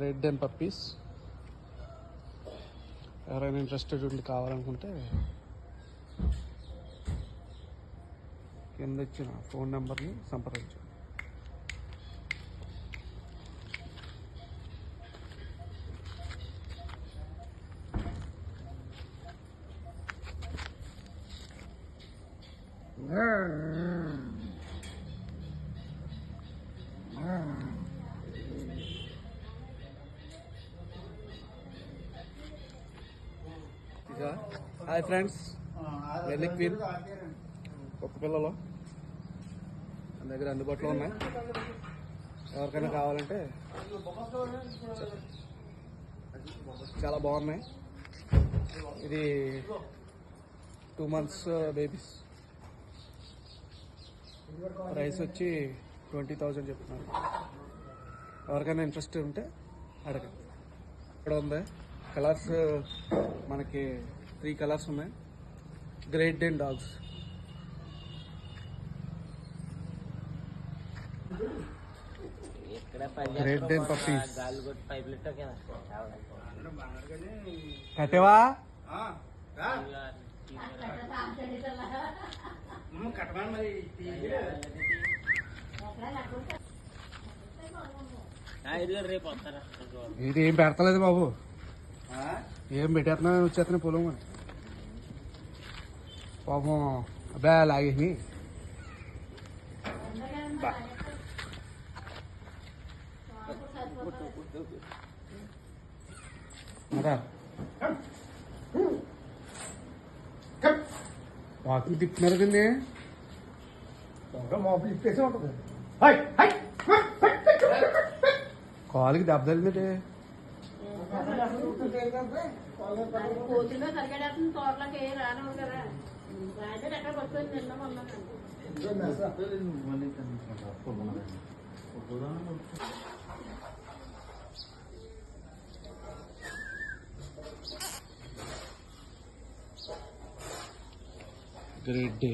Red and puppies. ఎవరైనా interested ఉండి కావాలనుకుంటే కింద ఇచ్చిన ఫోన్ నెంబర్ని సంప్రదించండి. హాయ్ ఫ్రెండ్స్, వెర్లీ క్వీన్ కుక్క పిల్లలు మన దగ్గర అందుబాటులో ఉన్నాయి. ఎవరికైనా కావాలంటే చాలా బాగున్నాయి. ఇది 2 months బేబీస్. ప్రైస్ వచ్చి 20,000 చెప్తున్నారు. ఎవరికైనా ఇంట్రెస్ట్ ఉంటే అడగండి. ఇక్కడ ఉంది కలర్స్, మనకి 3 కలర్స్ ఉన్నాయి. Great Dane dogs. Great Dane puppies. కట్టేవా ఇది ఏం పెడతలేదు బాబు, ఏం పెట్టేస్తున్నా వచ్చేస్తున్నా పొలం అని పాపం. అబ్బా లాగేసి వాకింగ్ తిప్పుతున్నారు కదండి. కాలుకి దెబ్బ తగిలిందండి. Great day.